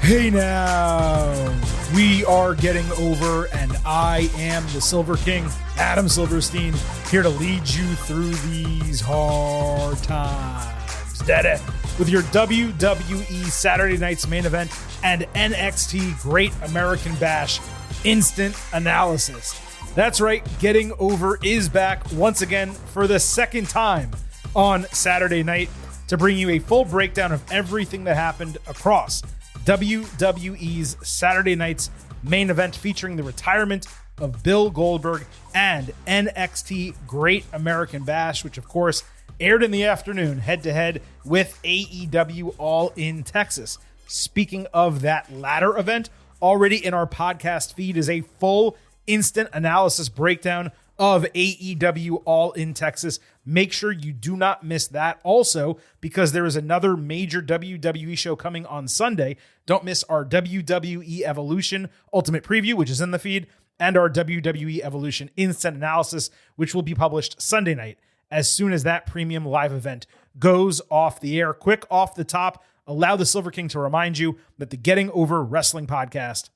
Hey now, we are getting over, and I am the Silver King, Adam Silverstein, here to lead you through these hard times. Daddy, with your WWE Saturday night's main event and NXT Great American Bash instant analysis. That's right, Getting Over is back once again for the second time on Saturday night to bring you a full breakdown of everything that happened across WWE's Saturday night's main event, featuring the retirement of Bill Goldberg and NXT Great American Bash, which of course aired in the afternoon head-to-head with AEW All in Texas. Speaking of that latter event, already in our podcast feed is a full instant analysis breakdown of AEW All in Texas. Make sure you do not miss that. Also, because there is another major WWE show coming on Sunday, don't miss our WWE Evolution Ultimate Preview, which is in the feed, and our WWE Evolution Instant Analysis, which will be published Sunday night as soon as that premium live event goes off the air. Quick off the top, allow the Silver King to remind you that the Getting Over Wrestling podcast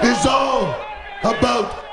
is all about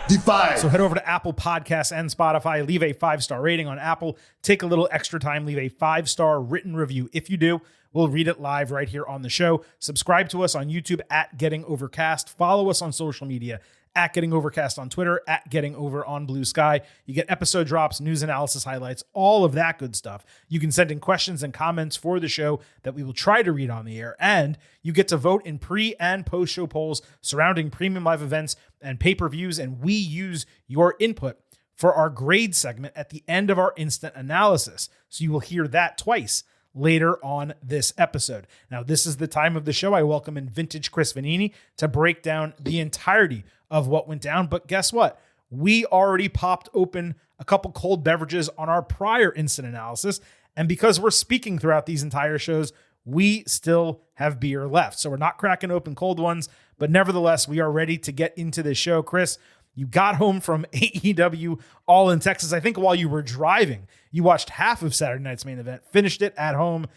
Defy. So head over to Apple Podcasts and Spotify, leave a 5-star rating on Apple, take a little extra time, leave a 5-star written review. If you do, we'll read it live right here on the show. Subscribe to us on YouTube at Getting Overcast. Follow us on social media at Getting Overcast on Twitter, at Getting Over on Blue Sky. You get episode drops, news analysis highlights, all of that good stuff. You can send in questions and comments for the show that we will try to read on the air. And you get to vote in pre- and post-show polls surrounding premium live events and pay-per-views. And we use your input for our grade segment at the end of our instant analysis. So you will hear that twice later on this episode. Now, this is the time of the show I welcome in Vintage Chris Vanini to break down the entirety of what went down. But guess what? We already popped open a couple cold beverages on our prior instant analysis. And because we're speaking throughout these entire shows, we still have beer left. So we're not cracking open cold ones, but nevertheless, we are ready to get into the show. Chris, you got home from AEW All in Texas. I think while you were driving, you watched half of Saturday night's main event, finished it at home.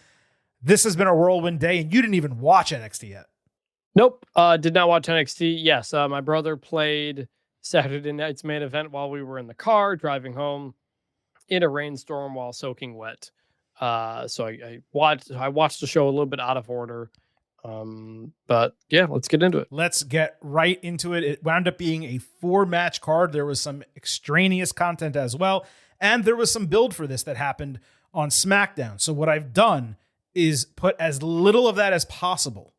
This has been a whirlwind day, and you didn't even watch NXT yet. Nope, did not watch NXT. Yes, my brother played Saturday night's main event while we were in the car driving home in a rainstorm while soaking wet. So I watched the show a little bit out of order. But yeah, let's get into it. Let's get right into it. It wound up being a 4-match card. There was some extraneous content as well, and there was some build for this that happened on SmackDown. So what I've done is put as little of that as possible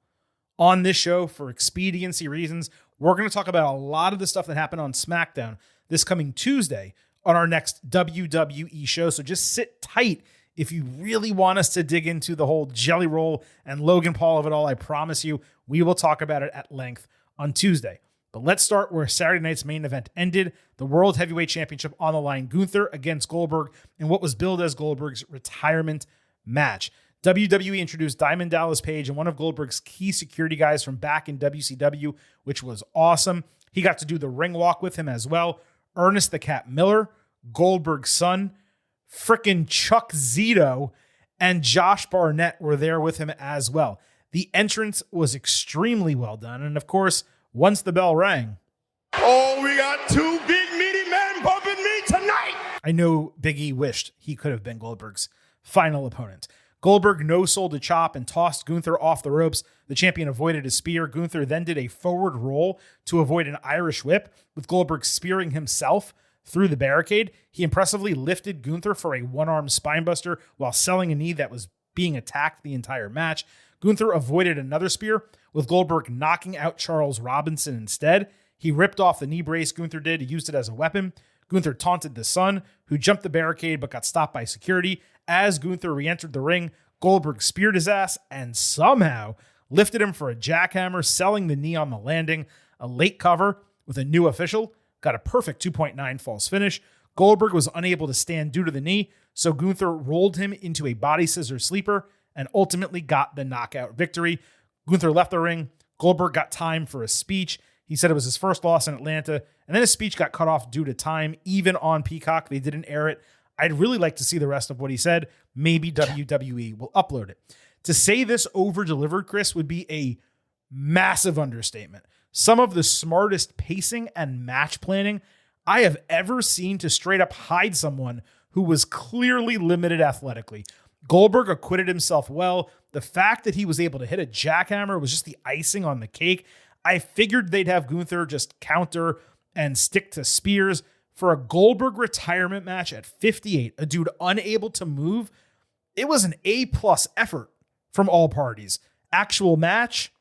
on this show for expediency reasons. We're going to talk about a lot of the stuff that happened on SmackDown this coming Tuesday on our next WWE show. So just sit tight if you really want us to dig into the whole Jelly Roll and Logan Paul of it all. I promise you, we will talk about it at length on Tuesday. But let's start where Saturday night's main event ended. The World Heavyweight Championship on the line. Gunther against Goldberg in what was billed as Goldberg's retirement match. WWE introduced Diamond Dallas Page and one of Goldberg's key security guys from back in WCW, which was awesome. He got to do the ring walk with him as well. Ernest the Cat Miller, Goldberg's son, frickin' Chuck Zito, and Josh Barnett were there with him as well. The entrance was extremely well done. And of course, once the bell rang, Oh, we got two big meaty men bumping me tonight. I know Big E wished he could have been Goldberg's final opponent. Goldberg no-sold a chop and tossed Gunther off the ropes. The champion avoided a spear. Gunther then did a forward roll to avoid an Irish whip, with Goldberg spearing himself through the barricade. He impressively lifted Gunther for a one-arm spinebuster while selling a knee that was being attacked the entire match. Gunther avoided another spear, with Goldberg knocking out Charles Robinson instead. He ripped off the knee brace Gunther did, used it as a weapon. Gunther taunted the Son, who jumped the barricade but got stopped by security. As Gunther re-entered the ring, Goldberg speared his ass and somehow lifted him for a jackhammer, selling the knee on the landing. A late cover with a new official got a perfect 2.9 false finish. Goldberg was unable to stand due to the knee, so Gunther rolled him into a body scissor sleeper and ultimately got the knockout victory. Gunther left the ring. Goldberg got time for a speech. He said it was his first loss in Atlanta, and then his speech got cut off due to time. Even on Peacock, they didn't air it. I'd really like to see the rest of what he said. Maybe WWE will upload it. To say this over-delivered, Chris, would be a Massive understatement. Some of the smartest pacing and match planning I have ever seen to straight up hide someone who was clearly limited athletically. Goldberg acquitted himself well. The fact that he was able to hit a jackhammer was just the icing on the cake. I figured they'd have Gunther just counter and stick to spears. For a Goldberg retirement match at 58, a dude unable to move, it was an A+ effort from all parties. Actual match,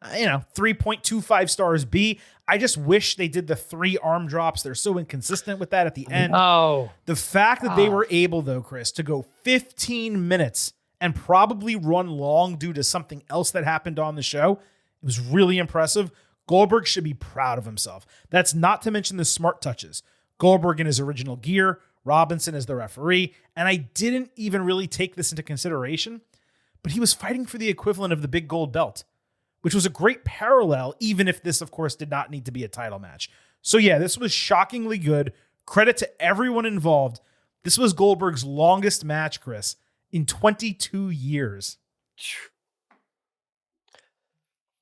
3.25 stars B. I just wish they did the 3 arm drops. They're so inconsistent with that at the end. Oh, the fact that they were able, though, Chris, to go 15 minutes and probably run long due to something else that happened on the show, it was really impressive. Goldberg should be proud of himself. That's not to mention the smart touches. Goldberg in his original gear, Robinson as the referee, and I didn't even really take this into consideration, but he was fighting for the equivalent of the big gold belt, which was a great parallel, even if this, of course, did not need to be a title match. So yeah, this was shockingly good. Credit to everyone involved. This was Goldberg's longest match, Chris, in 22 years.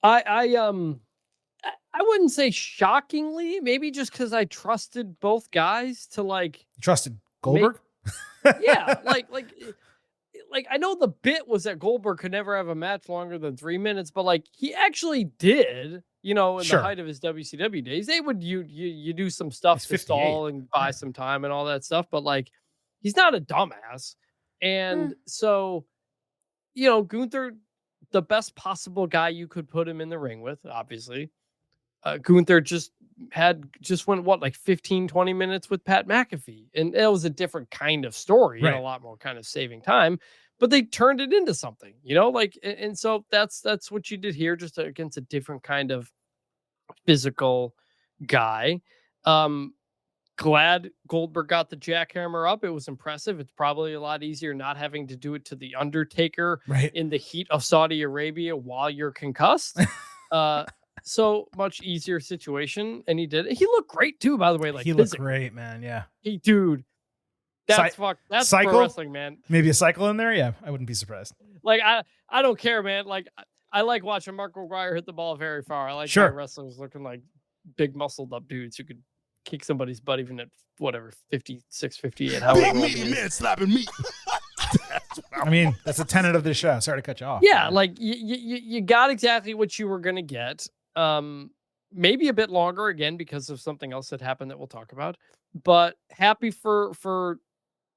I wouldn't say shockingly, maybe just because I trusted both guys to You trusted Goldberg? Yeah, like I know the bit was that Goldberg could never have a match longer than 3 minutes, but he actually did, in the height of his WCW days. They would you do some stuff to stall and buy some time and all that stuff, but he's not a dumbass. And so, Gunther, the best possible guy you could put him in the ring with, obviously. Gunther just went 15, 20 minutes with Pat McAfee. And it was a different kind of story and a lot more kind of saving time, but they turned it into something, and so that's what you did here, just against a different kind of physical guy. Glad Goldberg got the jackhammer up. It was impressive. It's probably a lot easier not having to do it to the Undertaker in the heat of Saudi Arabia while you're concussed. So much easier situation, and he did it. He looked great too, by the way. He looked great, man. Yeah, that's that's cycle? Pro wrestling, man. Maybe a cycle in there. Yeah, I wouldn't be surprised. I don't care, man. I like watching Mark McGuire hit the ball very far. I like how wrestlers looking like big muscled up dudes who could kick somebody's butt even at 56, 58. Big meaty man slapping meat. I mean, that's a tenet of this show. Sorry to cut you off. Yeah, you got exactly what you were gonna get. Maybe a bit longer again because of something else that happened that we'll talk about. But happy for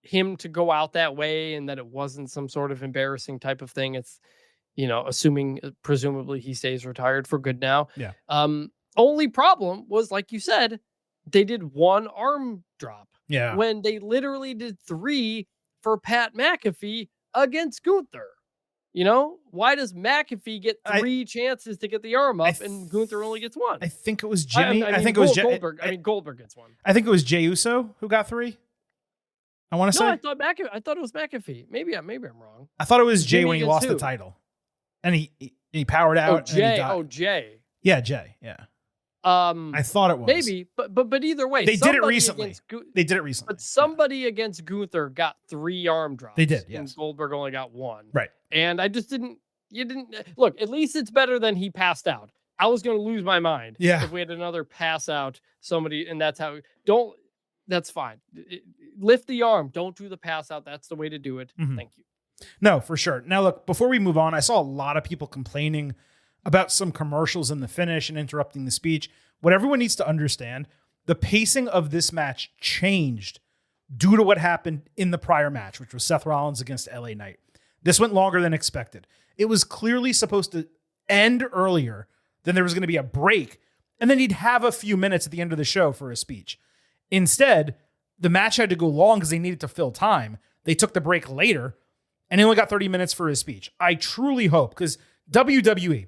him to go out that way and that it wasn't some sort of embarrassing type of thing. It's presumably he stays retired for good now. Yeah. Only problem was, like you said, they did 1 arm drop. Yeah. When they literally did 3 for Pat McAfee against Gunther. Why does McAfee get 3 chances to get the arm up and Gunther only gets 1? I think it was Jimmy. I think it was Goldberg. Goldberg gets 1. I think it was Jey Uso who got 3. I want to say. I thought it was McAfee. Maybe I'm wrong. I thought it was Jey when he lost the title, and he powered out. Jey. Yeah, Jey. Yeah. I thought it was maybe, but either way, they did it recently. But somebody against Gunther got 3 arm drops. They did, yes. And Goldberg only got 1. Right. And I just didn't. You didn't look. At least it's better than he passed out. I was going to lose my mind. Yeah. If we had another pass out, somebody, and that's how. Don't. That's fine. Lift the arm. Don't do the pass out. That's the way to do it. Mm-hmm. Thank you. No, for sure. Now, look, before we move on, I saw a lot of people complaining about some commercials in the finish and interrupting the speech. What everyone needs to understand, the pacing of this match changed due to what happened in the prior match, which was Seth Rollins against LA Knight. This went longer than expected. It was clearly supposed to end earlier, then there was going to be a break, and then he'd have a few minutes at the end of the show for a speech. Instead, the match had to go long because they needed to fill time. They took the break later, and he only got 30 minutes for his speech. I truly hope, because WWE,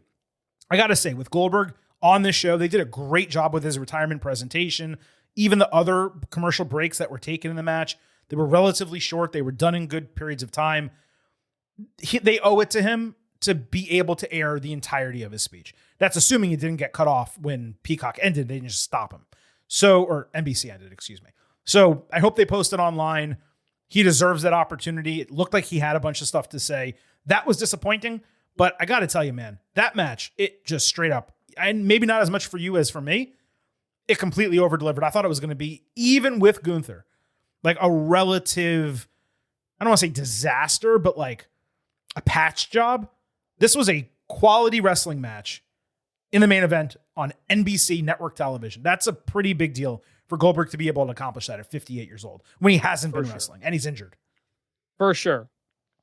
I got to say, with Goldberg on this show, they did a great job with his retirement presentation. Even the other commercial breaks that were taken in the match, they were relatively short. They were done in good periods of time. They owe it to him to be able to air the entirety of his speech. That's assuming it didn't get cut off when Peacock ended. They didn't just stop him. Or NBC ended, excuse me. So I hope they post it online. He deserves that opportunity. It looked like he had a bunch of stuff to say. That was disappointing, But I got to tell you, man, that match, it just straight up, and maybe not as much for you as for me, it completely over-delivered. I thought it was going to be, even with Gunther, like a relative, I don't want to say disaster, but like a patch job. This was a quality wrestling match in the main event on NBC network television. That's a pretty big deal for Goldberg to be able to accomplish that at 58 years old when he hasn't been wrestling and he's injured. For sure.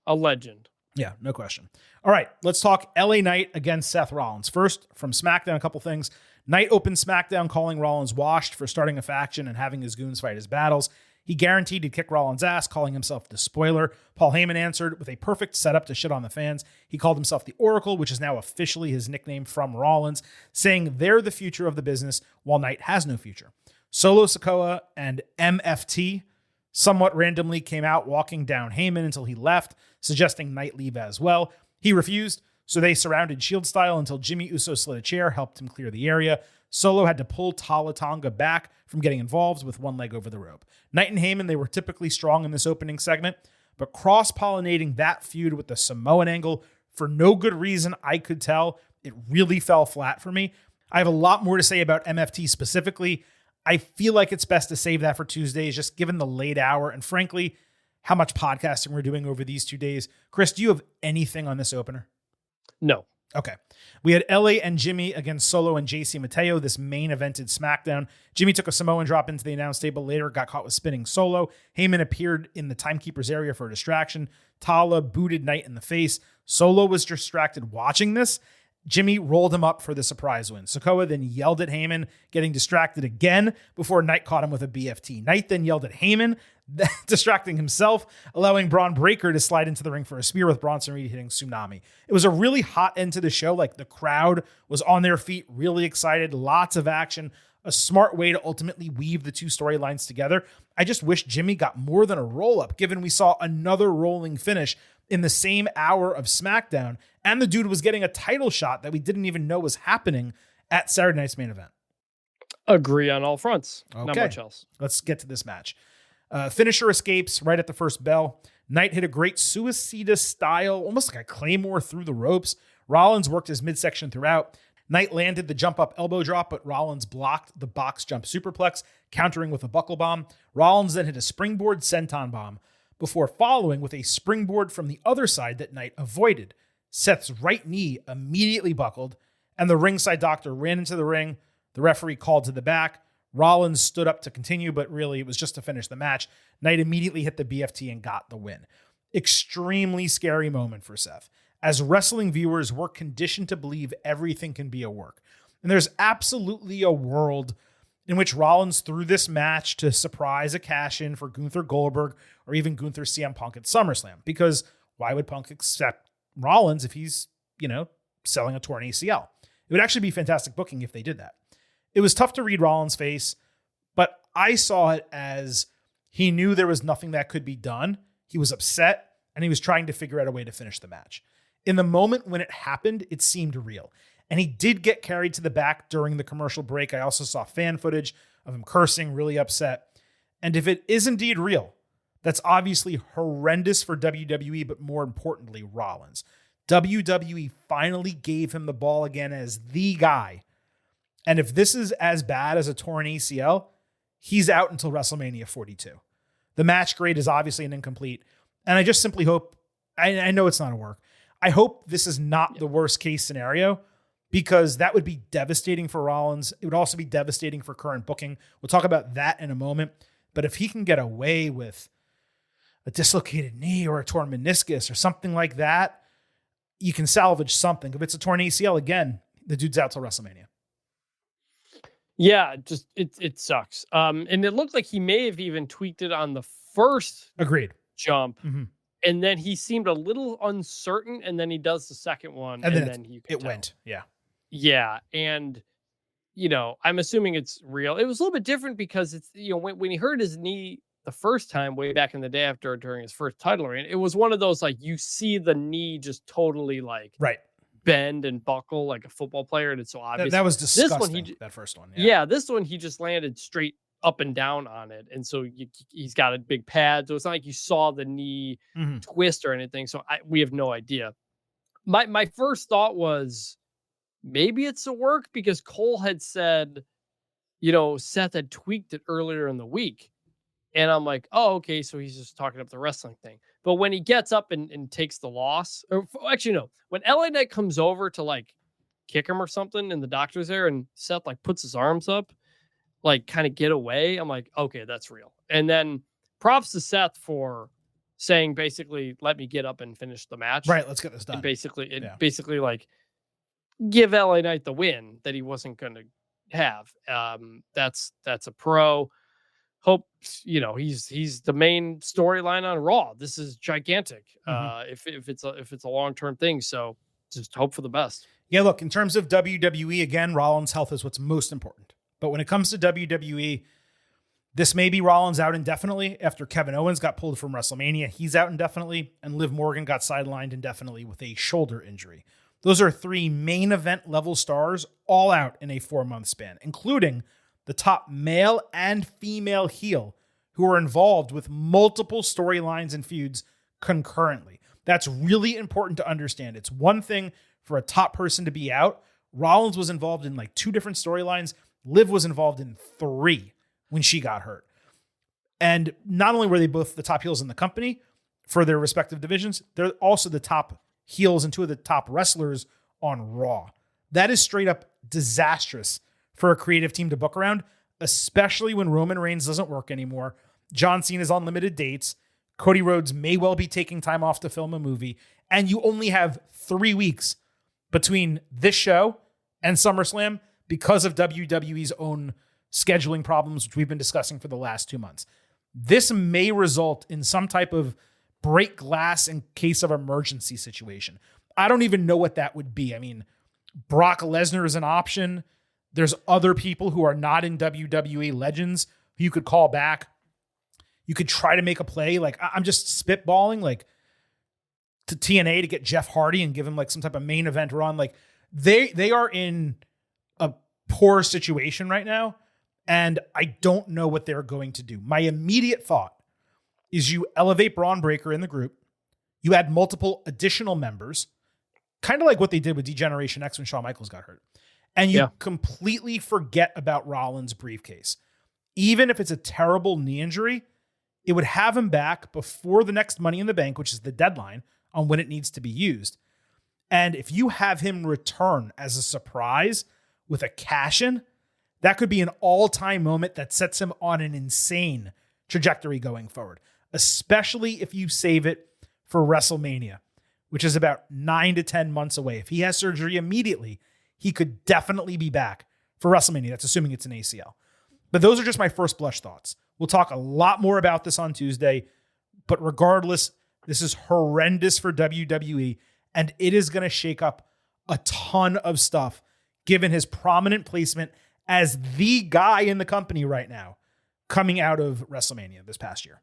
A legend. Yeah, no question. All right, let's talk LA Knight against Seth Rollins. First, from SmackDown, a couple things. Knight opened SmackDown calling Rollins washed for starting a faction and having his goons fight his battles. He guaranteed he'd kick Rollins' ass, calling himself the spoiler. Paul Heyman answered with a perfect setup to shit on the fans. He called himself the Oracle, which is now officially his nickname from Rollins, saying they're the future of the business while Knight has no future. Solo Sikoa and MFT somewhat randomly came out walking down Heyman until he left, suggesting Knight leave as well. He refused, so they surrounded Shield style until Jimmy Uso slid a chair, helped him clear the area. Solo had to pull Tala Tonga back from getting involved with one leg over the rope. Knight and Heyman, they were typically strong in this opening segment, but cross-pollinating that feud with the Samoan angle, for no good reason I could tell, it really fell flat for me. I have a lot more to say about MFT specifically. I feel like it's best to save that for Tuesdays, just given the late hour and frankly, how much podcasting we're doing over these 2 days. Chris, do you have anything on this opener? No. Okay. We had LA and Jimmy against Solo and JC Mateo, this main evented SmackDown. Jimmy took a Samoan drop into the announce table, later got caught with spinning Solo. Heyman appeared in the timekeeper's area for a distraction. Tala booted Knight in the face. Solo was distracted watching this. Jimmy rolled him up for the surprise win. Sikoa then yelled at Heyman, getting distracted again before Knight caught him with a BFT. Knight then yelled at Heyman, distracting himself, allowing Braun Breaker to slide into the ring for a spear with Bronson Reed hitting Tsunami. It was a really hot end to the show. Like, the crowd was on their feet, really excited, lots of action, a smart way to ultimately weave the two storylines together. I just wish Jimmy got more than a roll-up, given we saw another rolling finish in the same hour of SmackDown, and the dude was getting a title shot that we didn't even know was happening at Saturday night's main event. Agree on all fronts. Okay. Not much else. Let's get to this match. Finisher escapes right at the first bell. Knight hit a great suicida style, almost like a claymore through the ropes. Rollins worked his midsection throughout. Knight landed the jump up elbow drop, but Rollins blocked the box jump superplex, countering with a buckle bomb. Rollins then hit a springboard senton bomb before following with a springboard from the other side that Knight avoided. Seth's right knee immediately buckled, and the ringside doctor ran into the ring. The referee called to the back. Rollins stood up to continue, but really it was just to finish the match. Knight immediately hit the BFT and got the win. Extremely scary moment for Seth. As wrestling viewers, we're conditioned to believe everything can be a work. And there's absolutely a world in which Rollins threw this match to surprise a cash-in for Gunther Goldberg or even Gunther CM Punk at SummerSlam. Because why would Punk accept Rollins if he's, selling a torn ACL? It would actually be fantastic booking if they did that. It was tough to read Rollins' face, but I saw it as he knew there was nothing that could be done. He was upset, and he was trying to figure out a way to finish the match. In the moment when it happened, it seemed real. And he did get carried to the back during the commercial break. I also saw fan footage of him cursing, really upset. And if it is indeed real, that's obviously horrendous for WWE, but more importantly, Rollins. WWE finally gave him the ball again as the guy. And if this is as bad as a torn ACL, he's out until WrestleMania 42. The match grade is obviously an incomplete. And I just simply hope, I know it's not a work. I hope this is not the worst case scenario, because that would be devastating for Rollins. It would also be devastating for current booking. We'll talk about that in a moment. But if he can get away with a dislocated knee or a torn meniscus or something like that, you can salvage something. If it's a torn ACL, again, the dude's out till WrestleMania. Yeah, just it sucks. And it looked like he may have even tweaked it on the first jump. Mm-hmm. And then he seemed a little uncertain, and then he does the second one, and then it went. Yeah. Yeah. And, I'm assuming it's real. It was a little bit different because it's, when he hurt his knee the first time way back in the day during his first title reign, it was one of those, like, you see the knee just totally bend and buckle like a football player. And it's so obvious. That was disgusting. That first one. Yeah. This one, he just landed straight up and down on it. And so he's got a big pad. So it's not like you saw the knee twist or anything. So we have no idea. My first thought was maybe it's a work because Cole had said, Seth had tweaked it earlier in the week. And I'm like, oh, okay, so he's just talking up the wrestling thing. But when he gets up and takes the loss, or actually, no, when LA Knight comes over to like kick him or something and the doctor's there and Seth like puts his arms up, like kind of get away, I'm like, okay, that's real. And then props to Seth for saying basically, let me get up and finish the match. Right, let's get this done. And basically like give LA Knight the win that he wasn't going to have. That's a pro. Hope he's the main storyline on Raw. This is gigantic. If it's a long-term thing, so just hope for the best. Yeah, look, in terms of WWE, again, Rollins' health is what's most important. But when it comes to WWE, this may be Rollins out indefinitely after Kevin Owens got pulled from WrestleMania. He's out indefinitely, and Liv Morgan got sidelined indefinitely with a shoulder injury. Those are 3 main event level stars all out in a 4-month span, including the top male and female heel who are involved with multiple storylines and feuds concurrently. That's really important to understand. It's one thing for a top person to be out. Rollins was involved in like 2 different storylines. Liv was involved in 3 when she got hurt. And not only were they both the top heels in the company for their respective divisions, they're also the top heels and 2 of the top wrestlers on Raw. That is straight up disastrous for a creative team to book around, especially when Roman Reigns doesn't work anymore. John Cena's on limited dates. Cody Rhodes may well be taking time off to film a movie. And you only have 3 weeks between this show and SummerSlam because of WWE's own scheduling problems, which we've been discussing for the last 2 months. This may result in some type of break glass in case of emergency situation. I don't even know what that would be. I mean, Brock Lesnar is an option. There's other people who are not in WWE legends who you could call back. You could try to make a play. Like, I'm just spitballing, like, to TNA to get Jeff Hardy and give him like some type of main event run. Like, they are in a poor situation right now, and I don't know what they're going to do. My immediate thought is you elevate Braun Breaker in the group. You add multiple additional members, kind of like what they did with D-Generation X when Shawn Michaels got hurt. And you completely forget about Rollins' briefcase. Even if it's a terrible knee injury, it would have him back before the next Money in the Bank, which is the deadline on when it needs to be used. And if you have him return as a surprise with a cash-in, that could be an all-time moment that sets him on an insane trajectory going forward, especially if you save it for WrestleMania, which is about 9 to 10 months away. If he has surgery immediately, he could definitely be back for WrestleMania. That's assuming it's an ACL. But those are just my first blush thoughts. We'll talk a lot more about this on Tuesday. But regardless, this is horrendous for WWE. And it is going to shake up a ton of stuff, given his prominent placement as the guy in the company right now, coming out of WrestleMania this past year.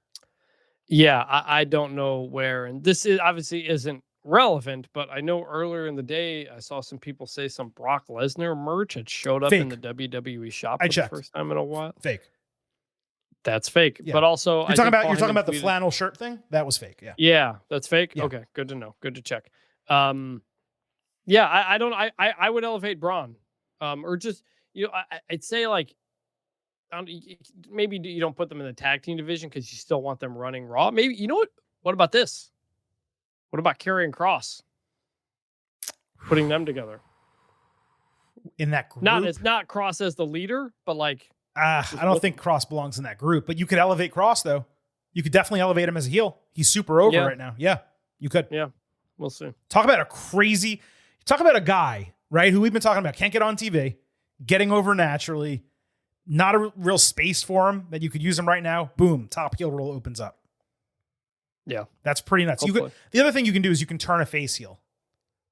Yeah, I don't know where. And this obviously isn't relevant, but I know earlier in the day I saw some people say some Brock Lesnar merch had showed up in the WWE shop for the first time in a while. Fake. That's fake. Yeah. But also you're talking about the flannel shirt thing? That was fake. Yeah. Yeah, that's fake. Yeah. Okay, good to know. Good to check. I would elevate Braun. Or just I'd say like maybe you don't put them in the tag team division because you still want them running Raw. Maybe what about this? What about Karrion Kross? Putting them together in that group. Not Kross as the leader, but like I don't think Kross belongs in that group. But you could elevate Kross though. You could definitely elevate him as a heel. He's super over right now. Yeah, you could. Yeah, we'll see. Talk about a guy, right? Who we've been talking about can't get on TV, getting over naturally. Not a real space for him that you could use him right now. Boom, top heel role opens up. Yeah, that's pretty nuts. The other thing you can do is you can turn a face heel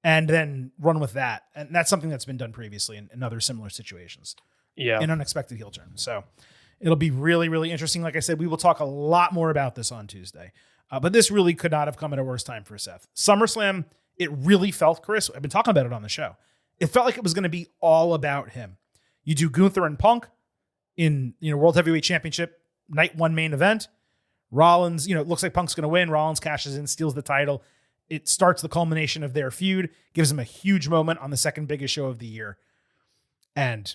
and then run with that. And that's something that's been done previously in other similar situations. Yeah. An unexpected heel turn. So it'll be really, really interesting. Like I said, we will talk a lot more about this on Tuesday. But this really could not have come at a worse time for Seth. SummerSlam, it really felt, Chris, I've been talking about it on the show. It felt like it was going to be all about him. You do Gunther and Punk in World Heavyweight Championship, night one main event. Rollins, it looks like Punk's going to win. Rollins cashes in, steals the title, it starts the culmination of their feud, gives them a huge moment on the second biggest show of the year. And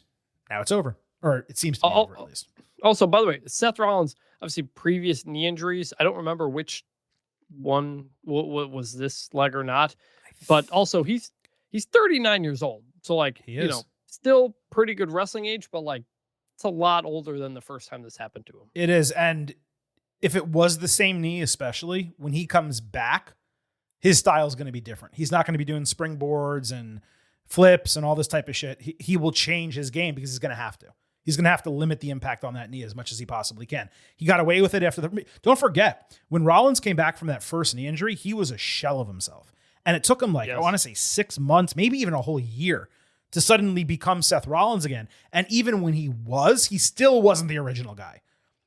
now it's over, or it seems to be over at least. Also, by the way, Seth Rollins, obviously previous knee injuries. I don't remember which one what was this leg or not, but also he's 39 years old. So like, still pretty good wrestling age, but like it's a lot older than the first time this happened to him. It is. And if it was the same knee, especially when he comes back, his style is going to be different. He's not going to be doing springboards and flips and all this type of shit. He will change his game because he's going to have to. He's going to have to limit the impact on that knee as much as he possibly can. He got away with it after don't forget, when Rollins came back from that first knee injury, he was a shell of himself. And it took him I want to say 6 months, maybe even a whole year to suddenly become Seth Rollins again. And even when he still wasn't the original guy.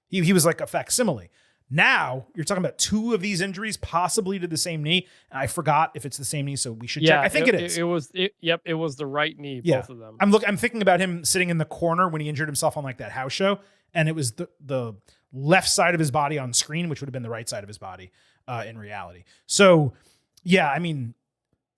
He was like a facsimile. Now, you're talking about 2 of these injuries, possibly to the same knee. I forgot if it's the same knee, so we should check. I think it is. It was the right knee, both of them. I'm thinking about him sitting in the corner when he injured himself on like that house show, and it was the left side of his body on screen, which would have been the right side of his body in reality. So, yeah, I mean,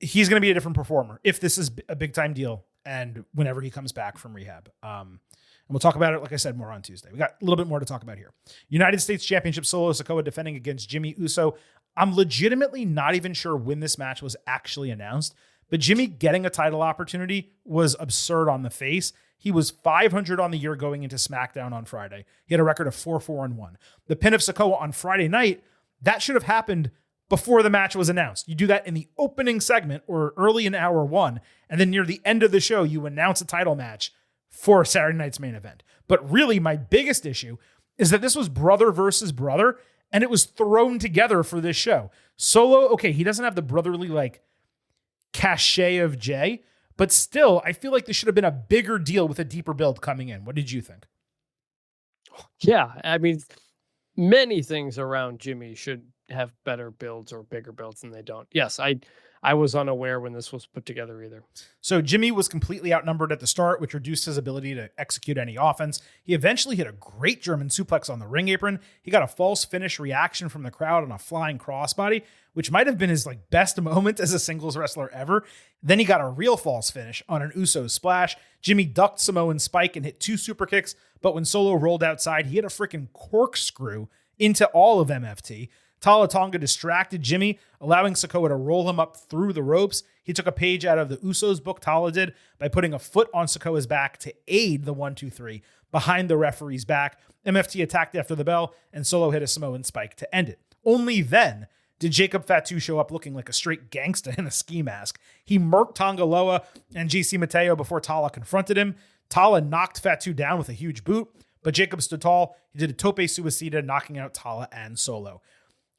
he's going to be a different performer if this is a big-time deal and whenever he comes back from rehab. And we'll talk about it, like I said, more on Tuesday. We got a little bit more to talk about here. United States Championship Solo Sikoa defending against Jimmy Uso. I'm legitimately not even sure when this match was actually announced, but Jimmy getting a title opportunity was absurd on the face. He was 500 on the year going into SmackDown on Friday. He had a record of 4-4-1. The pin of Sikoa on Friday night, that should have happened before the match was announced. You do that in the opening segment or early in hour 1, and then near the end of the show, you announce a title match for Saturday night's main event. But really, my biggest issue is that this was brother versus brother, and it was thrown together for this show. Solo, okay, he doesn't have the brotherly, cachet of Jay, but still, I feel like this should have been a bigger deal with a deeper build coming in. What did you think? Yeah, I mean, many things around Jimmy should have better builds or bigger builds than they don't. Yes, I was unaware when this was put together either. So Jimmy was completely outnumbered at the start, which reduced his ability to execute any offense. He eventually hit a great German suplex on the ring apron. He got a false finish reaction from the crowd on a flying crossbody, which might have been his best moment as a singles wrestler ever. Then he got a real false finish on an Uso splash. Jimmy ducked Samoan Spike and hit 2 super kicks, but when Solo rolled outside, he hit a freaking corkscrew into all of MFT. Tala Tonga distracted Jimmy, allowing Sikoa to roll him up through the ropes. He took a page out of the Usos book, Tala did, by putting a foot on Sikoa's back to aid the 1-2-3 behind the referee's back. MFT attacked after the bell, and Solo hit a Samoan Spike to end it. Only then did Jacob Fatu show up looking like a straight gangsta in a ski mask. He murked Tonga Loa and JC Mateo before Tala confronted him. Tala knocked Fatu down with a huge boot, but Jacob stood tall. He did a tope suicida, knocking out Tala and Solo.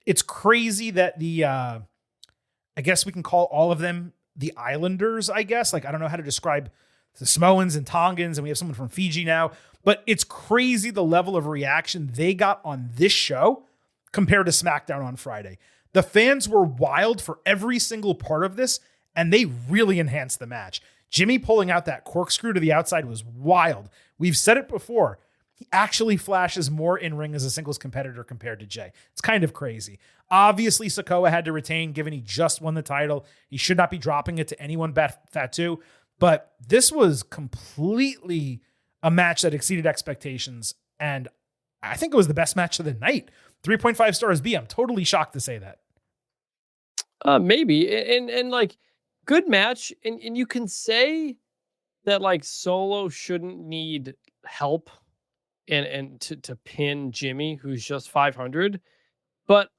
It's crazy that I guess we can call all of them the Islanders, I guess. I don't know how to describe the Samoans and Tongans, and we have someone from Fiji now. But it's crazy the level of reaction they got on this show compared to SmackDown on Friday. The fans were wild for every single part of this, and they really enhanced the match. Jimmy pulling out that corkscrew to the outside was wild. We've said it before. He actually flashes more in-ring as a singles competitor compared to Jay. It's kind of crazy. Obviously, Sikoa had to retain, given he just won the title. He should not be dropping it to anyone but Fatu. But this was completely a match that exceeded expectations, and I think it was the best match of the night. 3.5 stars B. I'm totally shocked to say that. Maybe. And good match. And you can say that Solo shouldn't need help and to pin Jimmy, who's just 500. But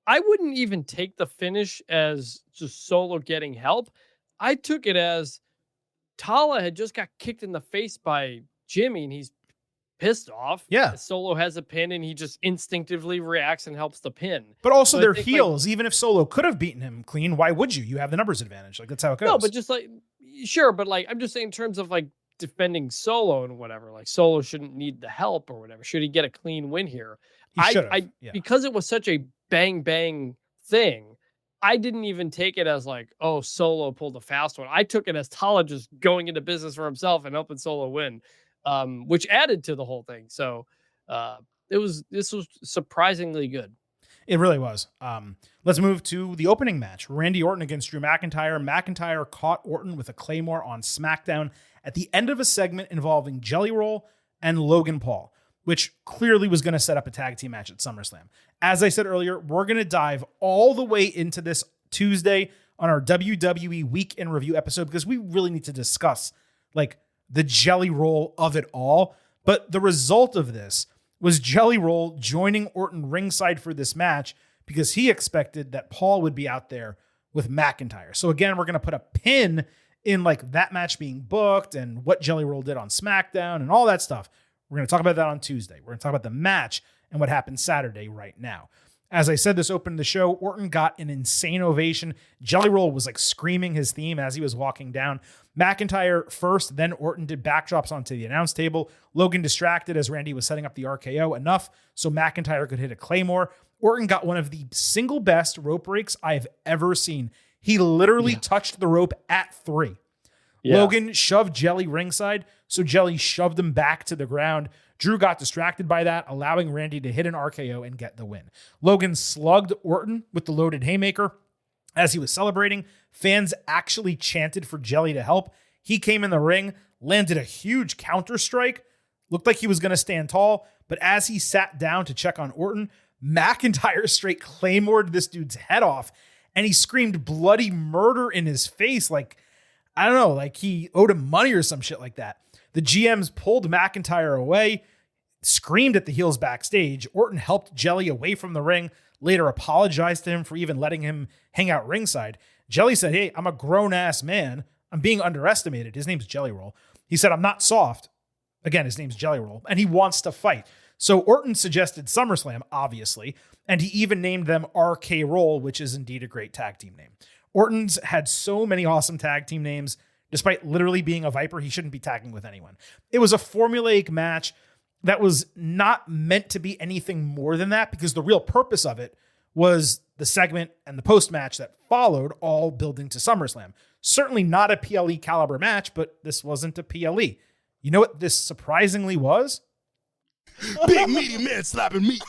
I wouldn't even take the finish as just Solo getting help. I took it as Tala had just got kicked in the face by Jimmy, and he's pissed off. Yeah. Solo has a pin, and he just instinctively reacts and helps the pin. But also they're heels. Even if Solo could have beaten him clean, why would you? You have the numbers advantage. That's how it goes. No, but just sure. But I'm just saying in terms of defending Solo and whatever, Solo shouldn't need the help or whatever. Should he get a clean win here? Because it was such a bang thing, I didn't even take it as Solo pulled a fast one. I took it as Tala just going into business for himself and helping Solo win, which added to the whole thing. So this was surprisingly good. It really was. Let's move to the opening match. Randy Orton against Drew McIntyre. McIntyre caught Orton with a Claymore on SmackDown at the end of a segment involving Jelly Roll and Logan Paul, which clearly was going to set up a tag team match at SummerSlam. As I said earlier, we're going to dive all the way into this Tuesday on our WWE Week in Review episode because we really need to discuss like the Jelly Roll of it all. But the result of this was Jelly Roll joining Orton ringside for this match because he expected that Paul would be out there with McIntyre. So again, we're going to put a pin in like that match being booked and what Jelly Roll did on SmackDown and all that stuff. We're going to talk about that on Tuesday. We're going to talk about the match and what happened Saturday right now. As I said, this opened the show. Orton got an insane ovation. Jelly Roll was like screaming his theme as he was walking down. McIntyre first, then Orton did backdrops onto the announce table. Logan distracted as Randy was setting up the RKO enough so McIntyre could hit a Claymore. Orton got one of the single best rope breaks I've ever seen. He literally touched the rope at 3. Yeah. Logan shoved Jelly ringside, so Jelly shoved him back to the ground. Drew got distracted by that, allowing Randy to hit an RKO and get the win. Logan slugged Orton with the loaded haymaker. As he was celebrating, fans actually chanted for Jelly to help. He came in the ring, landed a huge counter strike, looked like he was going to stand tall, but as he sat down to check on Orton, McIntyre straight claymored this dude's head off, and he screamed bloody murder in his face like, I don't know, like he owed him money or some shit like that. The GMs pulled McIntyre away, screamed at the heels backstage. Orton helped Jelly away from the ring, later apologized to him for even letting him hang out ringside. Jelly said, hey, I'm a grown-ass man. I'm being underestimated. His name's Jelly Roll. He said, I'm not soft. Again, his name's Jelly Roll, and he wants to fight. So Orton suggested SummerSlam, obviously, and he even named them RK Roll, which is indeed a great tag team name. Orton's had so many awesome tag team names. Despite literally being a Viper, he shouldn't be tagging with anyone. It was a formulaic match that was not meant to be anything more than that because the real purpose of it was the segment and the post-match that followed, all building to SummerSlam. Certainly not a PLE caliber match, but this wasn't a PLE. You know what this surprisingly was? Big meaty man slapping meat.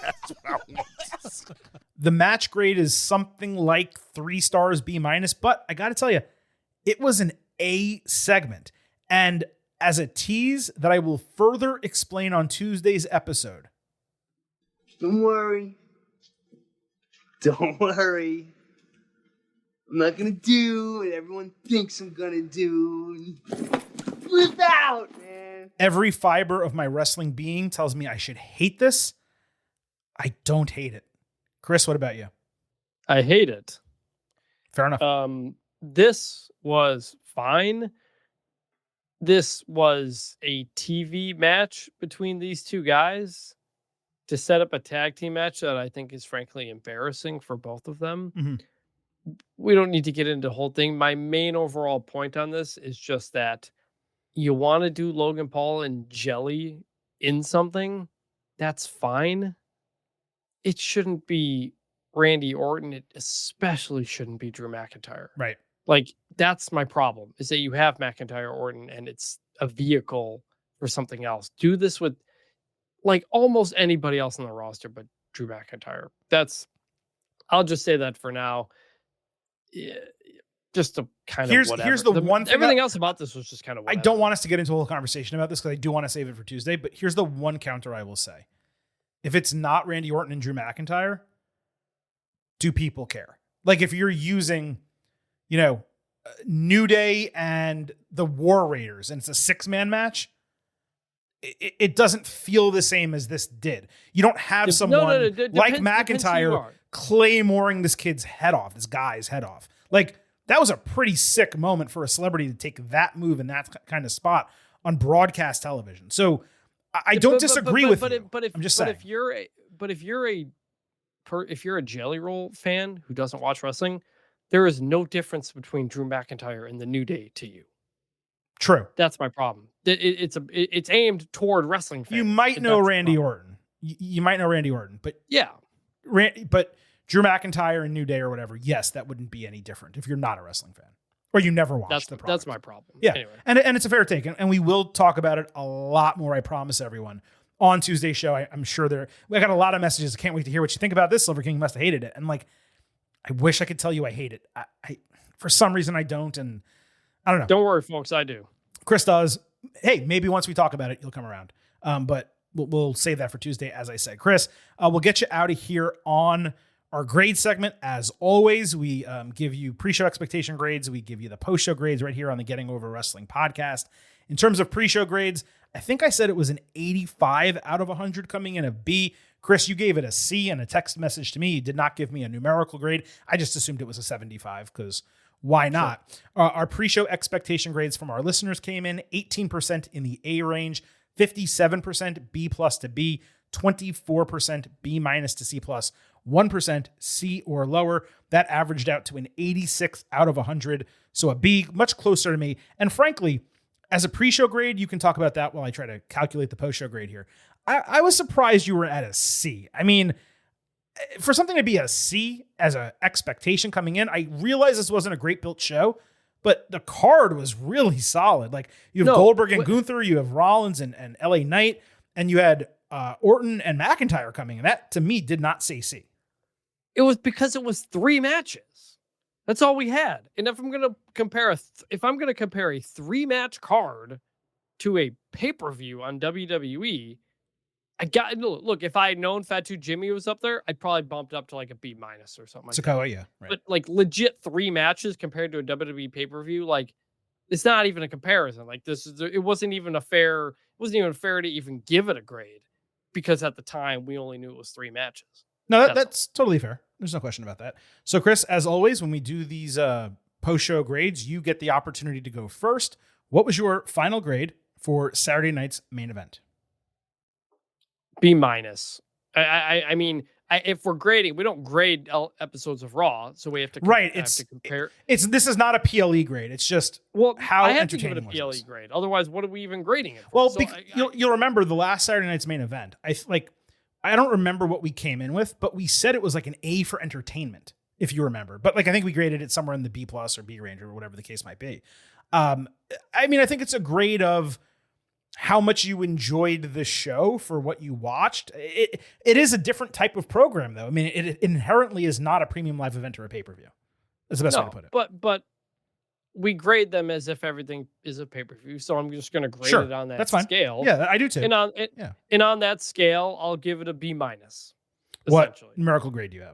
That's what I want. The match grade is something like 3 stars B-, but I got to tell you, it was an A segment. And as a tease that I will further explain on Tuesday's episode. Don't worry. Don't worry. I'm not going to do what everyone thinks I'm going to do. Flip out, man. Every fiber of my wrestling being tells me I should hate this. I don't hate it. Chris, what about you? I hate it. Fair enough. This was fine. This was a TV match between these two guys to set up a tag team match that I think is frankly embarrassing for both of them. Mm-hmm. We don't need to get into the whole thing. My main overall point on this is just that you want to do Logan Paul and Jelly in something, that's fine. It shouldn't be Randy Orton. It especially shouldn't be Drew McIntyre. Right. Like, that's my problem, is that you have McIntyre Orton and it's a vehicle for something else. Do this with like almost anybody else on the roster but Drew McIntyre. I'll just say that for now. Yeah, just to kind of whatever. Here's the one thing. Everything else about this was just kind of whatever. I don't want us to get into a whole conversation about this because I do want to save it for Tuesday, but here's the one counter I will say. If it's not Randy Orton and Drew McIntyre, do people care? Like if you're using, New Day and the War Raiders and it's a 6-man match, it doesn't feel the same as this did. You don't have someone like McIntyre claymoring this guy's head off. Like, that was a pretty sick moment for a celebrity to take that move in that kind of spot on broadcast television. So I don't disagree with you. I'm just saying. If you're a Jelly Roll fan who doesn't watch wrestling, there is no difference between Drew McIntyre and the New Day to you. True. That's my problem. It's aimed toward wrestling fans. You might know Randy Orton. You might know Randy Orton, but yeah, but Drew McIntyre and New Day or whatever, yes, that wouldn't be any different if you're not a wrestling fan or you never watched the product. That's my problem. Yeah, anyway. and it's a fair take, and we will talk about it a lot more. I promise everyone on Tuesday's show. I'm sure I got a lot of messages. I can't wait to hear what you think about this. Silver King must have hated it. And like, I wish I could tell you I hate it. I for some reason I don't. And I don't know. Don't worry, folks. I do. Chris does. Hey, maybe once we talk about it, you'll come around. But we'll save that for Tuesday, as I said. Chris, we'll get you out of here on our grade segment. As always, we give you pre-show expectation grades. We give you the post-show grades right here on the Getting Over Wrestling podcast. In terms of pre-show grades, I think I said it was an 85 out of 100 coming in a B. Chris, you gave it a C in a text message to me. You did not give me a numerical grade. I just assumed it was a 75 because why not? Sure. Our pre-show expectation grades from our listeners came in 18% in the A range, 57% B plus to B, 24% B minus to C plus, 1% C or lower. That averaged out to an 86 out of 100. So a B, much closer to me. And frankly, as a pre-show grade, you can talk about that while I try to calculate the post-show grade here. I was surprised you were at a C. I mean, for something to be a C as an expectation coming in, I realize this wasn't a great built show, but the card was really solid. Like you have Goldberg and Gunther, you have Rollins and LA Knight, and you had Orton and McIntyre coming in. That to me did not say C. It was because it was 3 matches. That's all we had. And if I'm going to compare a 3-match card to a pay-per-view on WWE, look, if I had known Fatu Jimmy was up there, I'd probably bumped it up to like a B minus or something like that. Sakawa, yeah. Right. But like legit 3 matches compared to a WWE pay-per-view, like it's not even a comparison. Like it wasn't even fair to even give it a grade because at the time we only knew it was 3 matches. No, that's totally fair. There's no question about that. So Chris, as always, when we do these post-show grades, you get the opportunity to go first. What was your final grade for Saturday night's main event? B minus. I mean, if we're grading, we don't grade episodes of Raw, so we have to compare. This is not a PLE grade. It's just how I have entertaining to give it a was PLE grade. Otherwise, what are we even grading it for? Well, so you'll remember the last Saturday night's main event. I don't remember what we came in with, but we said it was like an A for entertainment, if you remember. But like I think we graded it somewhere in the B plus or B range or whatever the case might be. I mean, I think it's a grade of how much you enjoyed the show for what you watched. It is a different type of program, though. I mean, it inherently is not a premium live event or a pay-per-view. That's the best way to put it. But we grade them as if everything is a pay-per-view. So I'm just going to grade it on that scale. Yeah, I do too. And on that scale, I'll give it a B minus. What numerical grade do you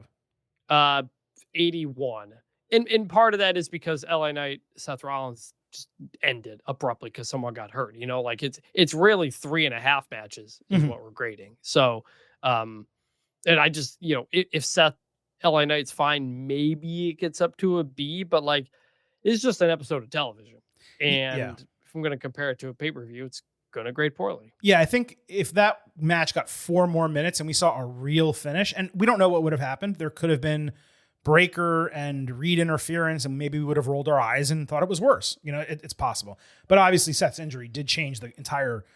have? 81. And part of that is because LA Knight, Seth Rollins just ended abruptly because someone got hurt. You know, like it's really 3.5 matches is what we're grading. So, and I just, if Seth LA Knight's fine, maybe it gets up to a B, but like, it's just an episode of television. And if I'm going to compare it to a pay-per-view, it's going to grade poorly. Yeah, I think if that match got 4 more minutes and we saw a real finish, and we don't know what would have happened. There could have been Breaker and Reed interference, and maybe we would have rolled our eyes and thought it was worse. It's possible. But obviously Seth's injury did change the entire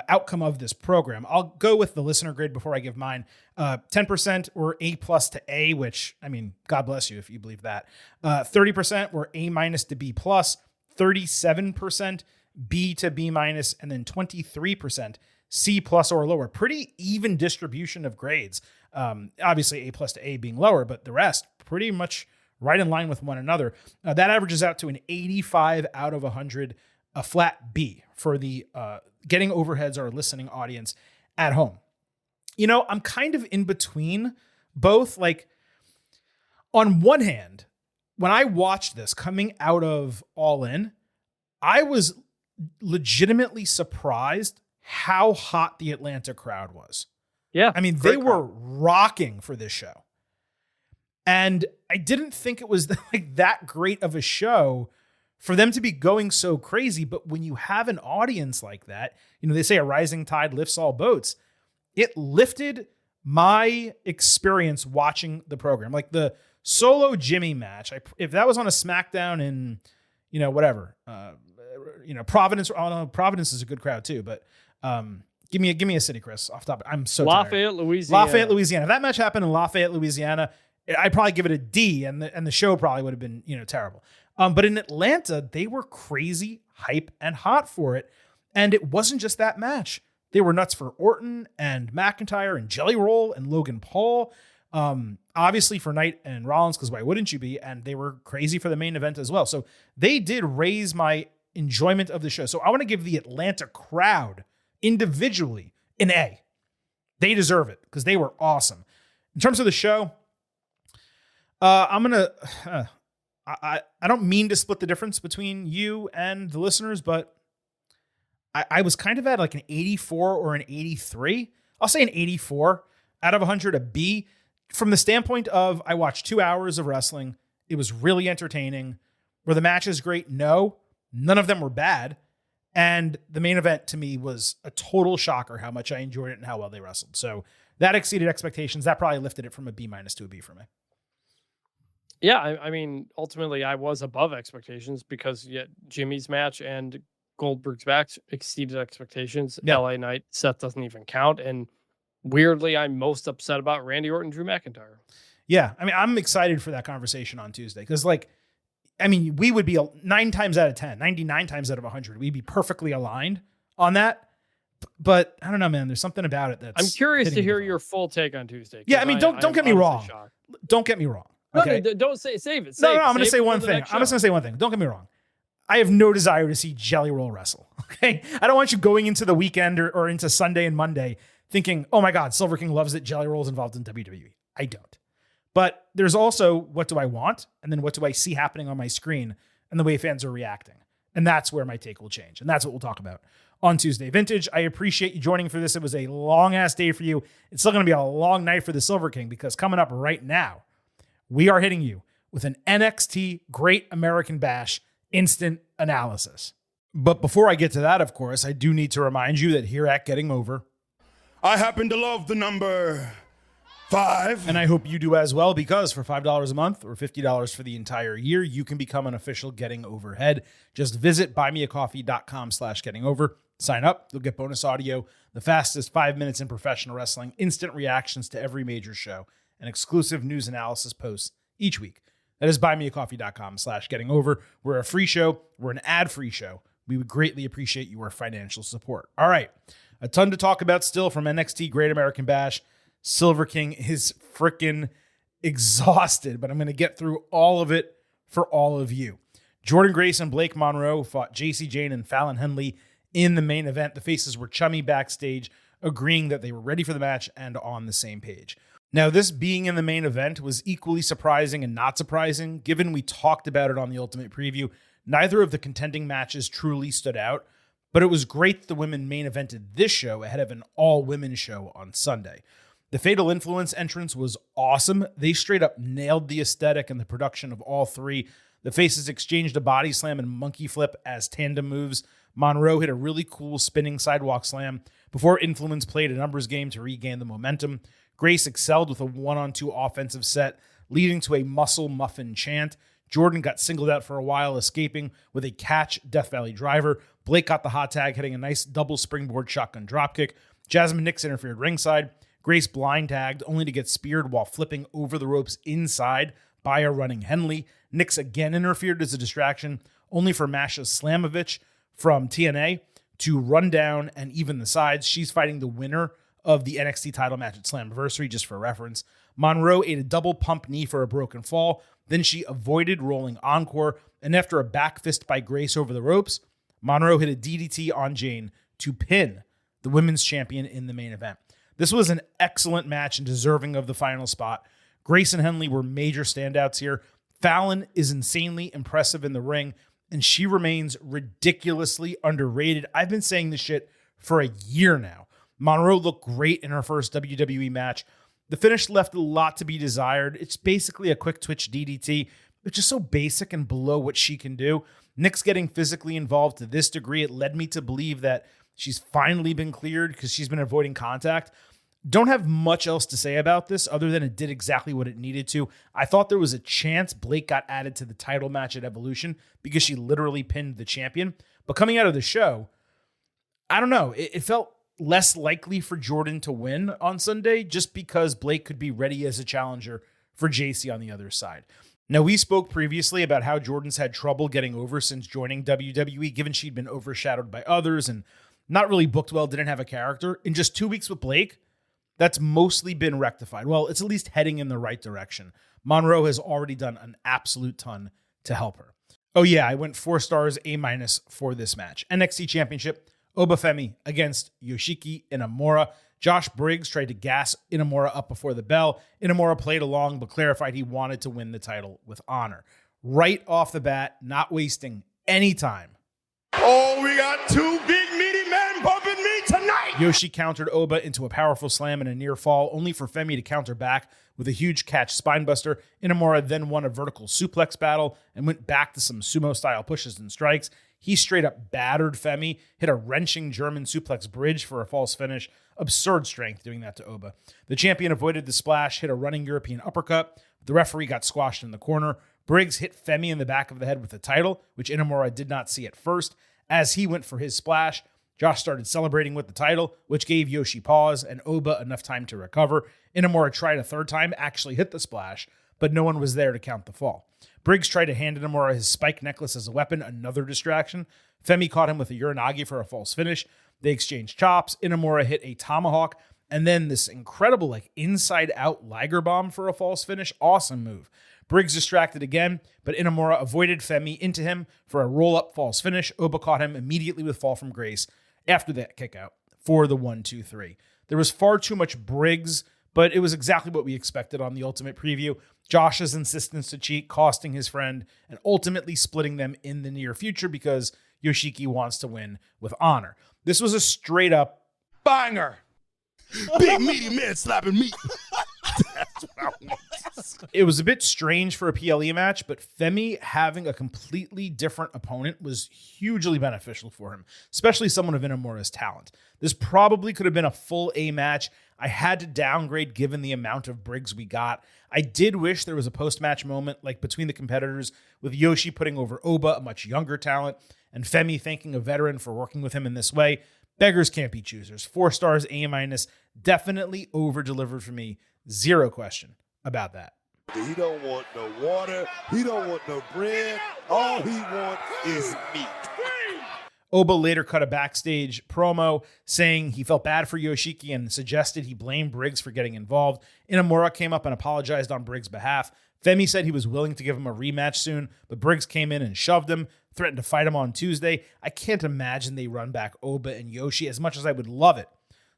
outcome of this program. I'll go with the listener grade before I give mine. 10% were A plus to A, which, I mean, God bless you if you believe that. 30% were A minus to B plus, 37% B to B minus, and then 23% C plus or lower. Pretty even distribution of grades. Obviously A plus to A being lower, but the rest pretty much right in line with one another. That averages out to an 85 out of 100, a flat B for the Getting Overheads, our listening audience at home. I'm kind of in between both. Like, on one hand, when I watched this coming out of All In, I was legitimately surprised how hot the Atlanta crowd was. Yeah. I mean, they were rocking for this show. And I didn't think it was like that great of a show for them to be going so crazy. But when you have an audience like that, they say a rising tide lifts all boats. It lifted my experience watching the program. Like the solo Jimmy match, if that was on a SmackDown in, Providence. Oh no, Providence is a good crowd too. But give me a city, Chris. Off the top, I'm so Lafayette, tired. Louisiana. If that match happened in Lafayette, Louisiana, I'd probably give it a D, and the show probably would have been terrible. But in Atlanta, they were crazy hype and hot for it, and it wasn't just that match. They were nuts for Orton and McIntyre and Jelly Roll and Logan Paul. Obviously for Knight and Rollins, because why wouldn't you be? And they were crazy for the main event as well. So they did raise my enjoyment of the show. So I want to give the Atlanta crowd individually an A. They deserve it because they were awesome. In terms of the show, I'm going to, I don't mean to split the difference between you and the listeners, but I was kind of at like an 84 or an 83. I'll say an 84 out of 100, a B. From the standpoint of I watched 2 hours of wrestling. It was really entertaining. Were the matches great? No. None of them were bad. And the main event to me was a total shocker how much I enjoyed it and how well they wrestled. So that exceeded expectations. That probably lifted it from a B- to a B for me. Yeah, I mean, ultimately, I was above expectations because Jimmy's match and Goldberg's match exceeded expectations. Yeah. LA Knight, Seth doesn't even count. And weirdly, I'm most upset about Randy Orton, Drew McIntyre. Yeah, I mean, I'm excited for that conversation on Tuesday because, we would be 9 times out of 10, 99 times out of 100. We'd be perfectly aligned on that. But I don't know, man. There's something about it that's. I'm curious to hitting hear me. your full take on Tuesday. Yeah, I mean, don't get me wrong. Shocked. Don't get me wrong. Okay. No, don't save it. No, I'm going to say one thing. I'm just going to say one thing. Don't get me wrong. I have no desire to see Jelly Roll wrestle. Okay. I don't want you going into the weekend or into Sunday and Monday thinking, oh my God, Silver King loves that Jelly Roll's involved in WWE. I don't. But there's also what do I want? And then what do I see happening on my screen and the way fans are reacting? And that's where my take will change. And that's what we'll talk about on Tuesday. Vintage, I appreciate you joining for this. It was a long ass day for you. It's still going to be a long night for the Silver King because coming up right now, we are hitting you with an NXT Great American Bash instant analysis. But before I get to that, of course, I do need to remind you that here at Getting Over, I happen to love the number 5. and I hope you do as well, because for $5 a month or $50 for the entire year, you can become an official Getting Overhead. Just visit buymeacoffee.com/gettingover. Sign up. You'll get bonus audio, the fastest 5 minutes in professional wrestling, instant reactions to every major show, and exclusive news analysis posts each week. That is buymeacoffee.com/gettingover. We're a free show. We're an ad-free show. We would greatly appreciate your financial support. All right. A ton to talk about still from NXT Great American Bash. Silver King is freaking exhausted, but I'm going to get through all of it for all of you. Jordan Grace and Blake Monroe fought JC Jane and Fallon Henley in the main event. The faces were chummy backstage, agreeing that they were ready for the match and on the same page. Now, this being in the main event was equally surprising and not surprising, given we talked about it on the Ultimate Preview. Neither of the contending matches truly stood out, but it was great that the women main evented this show ahead of an all-women show on Sunday. The Fatal Influence entrance was awesome. They straight up nailed the aesthetic and the production of all three. The faces exchanged a body slam and monkey flip as tandem moves. Monroe hit a really cool spinning sidewalk slam before Influence played a numbers game to regain the momentum. Grace excelled with a 1-on-2 offensive set, leading to a muscle muffin chant. Jordan got singled out for a while, escaping with a catch Death Valley driver. Blake got the hot tag, hitting a nice double springboard shotgun dropkick. Jasmine Nix interfered ringside. Grace blind tagged, only to get speared while flipping over the ropes inside by a running Henley. Nix again interfered as a distraction, only for Masha Slamovich from TNA to run down and even the sides. She's fighting the winner of the NXT title match at Slammiversary, just for reference. Monroe ate a double pump knee for a broken fall. Then she avoided rolling encore, and after a back fist by Grace over the ropes, Monroe hit a DDT on Jane to pin the women's champion in the main event. This was an excellent match and deserving of the final spot. Grace and Henley were major standouts here. Fallon is insanely impressive in the ring, and she remains ridiculously underrated. I've been saying this shit for a year now. Monroe looked great in her first WWE match. The finish left a lot to be desired. It's basically a quick twitch DDT, which is so basic and below what she can do. Nick's getting physically involved to this degree. It led me to believe that she's finally been cleared because she's been avoiding contact. Don't have much else to say about this other than it did exactly what it needed to. I thought there was a chance Blake got added to the title match at Evolution because she literally pinned the champion. But coming out of the show, I don't know. It felt less likely for Jordan to win on Sunday just because Blake could be ready as a challenger for JC on the other side. Now, we spoke previously about how Jordan's had trouble getting over since joining WWE, given she'd been overshadowed by others and not really booked well, didn't have a character. In just 2 weeks with Blake, that's mostly been rectified. Well, it's at least heading in the right direction. Monroe has already done an absolute ton to help her. Oh yeah, I went 4 stars, A- for this match. NXT Championship, Obafemi against Yoshiki Inamura. Josh Briggs tried to gas Inamura up before the bell. Inamura played along, but clarified he wanted to win the title with honor. Right off the bat, not wasting any time. Oh, we got 2 big meaty men bumping me tonight. Yoshi countered Oba into a powerful slam and a near fall, only for Femi to counter back with a huge catch spinebuster. Inamura then won a vertical suplex battle and went back to some sumo-style pushes and strikes. He straight up battered Femi, hit a wrenching German suplex bridge for a false finish. Absurd strength doing that to Oba. The champion avoided the splash, hit a running European uppercut. The referee got squashed in the corner. Briggs hit Femi in the back of the head with the title, which Inamura did not see at first. As he went for his splash, Josh started celebrating with the title, which gave Yoshi pause and Oba enough time to recover. Inamura tried a third time, actually hit the splash, but no one was there to count the fall. Briggs tried to hand Inamura his spike necklace as a weapon, another distraction. Femi caught him with a Uranagi for a false finish. They exchanged chops. Inamura hit a tomahawk, and then this incredible inside-out Liger bomb for a false finish. Awesome move. Briggs distracted again, but Inamura avoided Femi into him for a roll-up false finish. Oba caught him immediately with fall from grace after that kick-out for the 1-2-3. There was far too much Briggs, but it was exactly what we expected on the Ultimate Preview. Josh's insistence to cheat, costing his friend, and ultimately splitting them in the near future because Yoshiki wants to win with honor. This was a straight-up banger. Big meaty man slapping meat. That's what I want. It was a bit strange for a PLE match, but Femi having a completely different opponent was hugely beneficial for him, especially someone of Inamura's talent. This probably could have been a full A match. I had to downgrade given the amount of Briggs we got. I did wish there was a post-match moment like between the competitors with Yoshi putting over Oba, a much younger talent, and Femi thanking a veteran for working with him in this way. Beggars can't be choosers. 4 stars, A-, definitely over-delivered for me. Zero question about that. He don't want no water. He don't want no bread. All he wants is meat. Oba later cut a backstage promo saying he felt bad for Yoshiki and suggested he blame Briggs for getting involved. Inamura came up and apologized on Briggs' behalf. Femi said he was willing to give him a rematch soon, but Briggs came in and shoved him, threatened to fight him on Tuesday. I can't imagine they run back Oba and Yoshi as much as I would love it.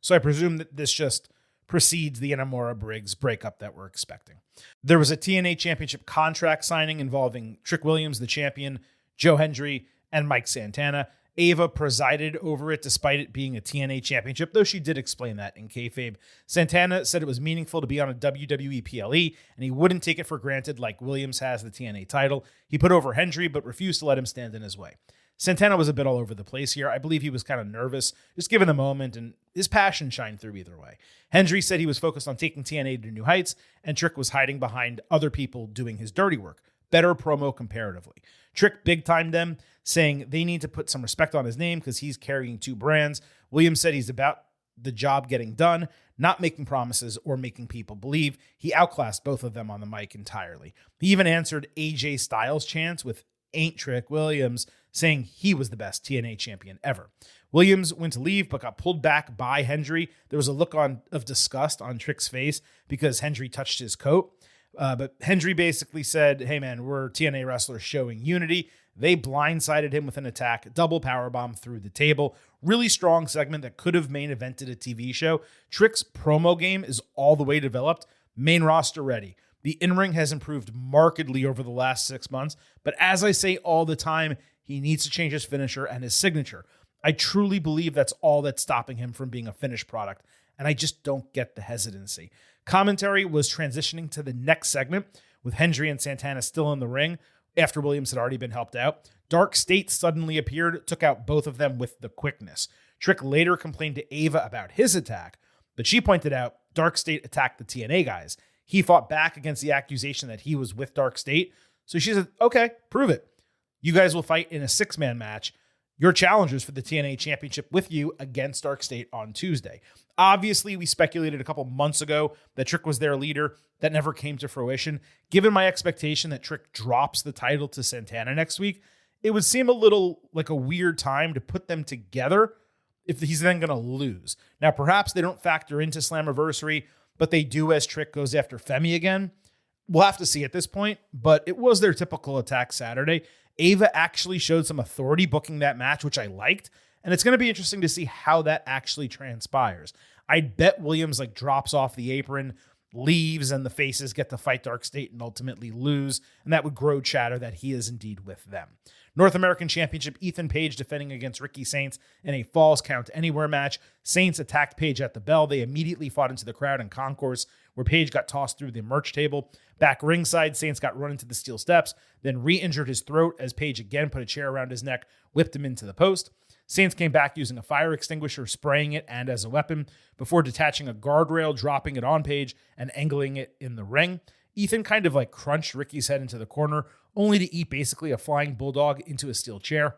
So I presume that this just precedes the Inamura-Briggs breakup that we're expecting. There was a TNA Championship contract signing involving Trick Williams, the champion, Joe Hendry, and Mike Santana. Ava presided over it despite it being a TNA Championship, though she did explain that in kayfabe. Santana said it was meaningful to be on a WWE PLE, and he wouldn't take it for granted like Williams has the TNA title. He put over Hendry, but refused to let him stand in his way. Santana was a bit all over the place here. I believe he was kind of nervous, just given the moment, and his passion shined through either way. Hendry said he was focused on taking TNA to new heights, and Trick was hiding behind other people doing his dirty work. Better promo comparatively. Trick big-timed them, saying they need to put some respect on his name because he's carrying 2 brands. Williams said he's about the job getting done, not making promises or making people believe. He outclassed both of them on the mic entirely. He even answered AJ Styles' chants with "Ain't Trick Williams," saying he was the best TNA champion ever. Williams went to leave, but got pulled back by Hendry. There was a look of disgust on Trick's face because Hendry touched his coat. But Hendry basically said, hey man, we're TNA wrestlers showing unity. They blindsided him with an attack, double powerbomb through the table. Really strong segment that could have main evented a TV show. Trick's promo game is all the way developed, main roster ready. The in-ring has improved markedly over the last 6 months, but as I say all the time, he needs to change his finisher and his signature. I truly believe that's all that's stopping him from being a finished product, and I just don't get the hesitancy. Commentary was transitioning to the next segment with Hendry and Santana still in the ring after Williams had already been helped out. Dark State suddenly appeared, took out both of them with the quickness. Trick later complained to Ava about his attack, but she pointed out Dark State attacked the TNA guys. He fought back against the accusation that he was with Dark State, so she said, okay, prove it. You guys will fight in a 6-man match. Your challengers for the TNA Championship with you against Dark State on Tuesday. Obviously, we speculated a couple months ago that Trick was their leader. That never came to fruition. Given my expectation that Trick drops the title to Santana next week, it would seem a little like a weird time to put them together if he's then going to lose. Now, perhaps they don't factor into Slammiversary, but they do as Trick goes after Femi again. We'll have to see at this point, but it was their typical attack Saturday. Ava actually showed some authority booking that match, which I liked, and it's going to be interesting to see how that actually transpires. I bet Williams drops off the apron, leaves, and the faces get to fight Dark State and ultimately lose, and that would grow chatter that he is indeed with them. North American Championship, Ethan Page defending against Ricky Saints in a Falls Count Anywhere match. Saints attacked Page at the bell. They immediately fought into the crowd in concourse, where Page got tossed through the merch table. Back ringside, Saints got run into the steel steps, then re-injured his throat as Page again put a chair around his neck, whipped him into the post. Saints came back using a fire extinguisher, spraying it and as a weapon, before detaching a guardrail, dropping it on Page, and angling it in the ring. Ethan kind of crunched Ricky's head into the corner, only to eat basically a flying bulldog into a steel chair.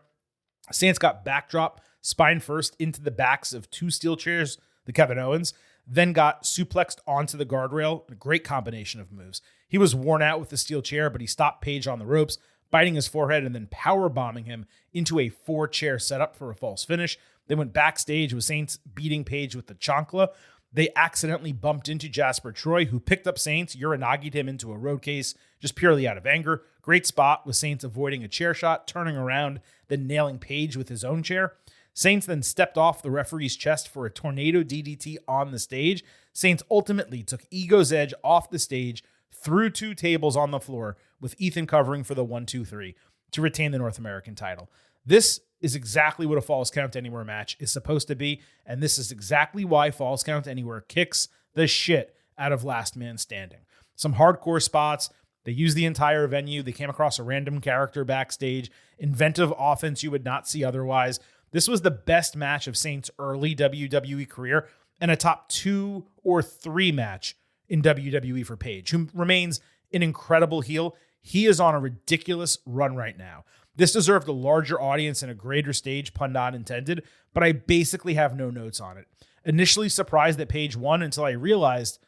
Saints got backdrop, spine first, into the backs of two steel chairs, the Kevin Owens, then got suplexed onto the guardrail. A great combination of moves. He was worn out with the steel chair, but he stopped Page on the ropes, biting his forehead and then power bombing him into a 4-chair setup for a false finish. They went backstage with Saints beating Page with the chancla. They accidentally bumped into Jasper Troy, who picked up Saints, Uranagi'd him into a road case just purely out of anger. Great spot with Saints avoiding a chair shot, turning around, then nailing Page with his own chair. Saints then stepped off the referee's chest for a tornado DDT on the stage. Saints ultimately took Ego's Edge off the stage, through 2 tables on the floor, with Ethan covering for the 1-2-3 to retain the North American title. This is exactly what a Falls Count Anywhere match is supposed to be, and this is exactly why Falls Count Anywhere kicks the shit out of Last Man Standing. Some hardcore spots. They used the entire venue. They came across a random character backstage. Inventive offense you would not see otherwise. This was the best match of Saints' early WWE career and a top 2 or 3 match in WWE for Page, who remains an incredible heel. He is on a ridiculous run right now. This deserved a larger audience and a greater stage, pun not intended, but I basically have no notes on it. Initially surprised that Page won until I realized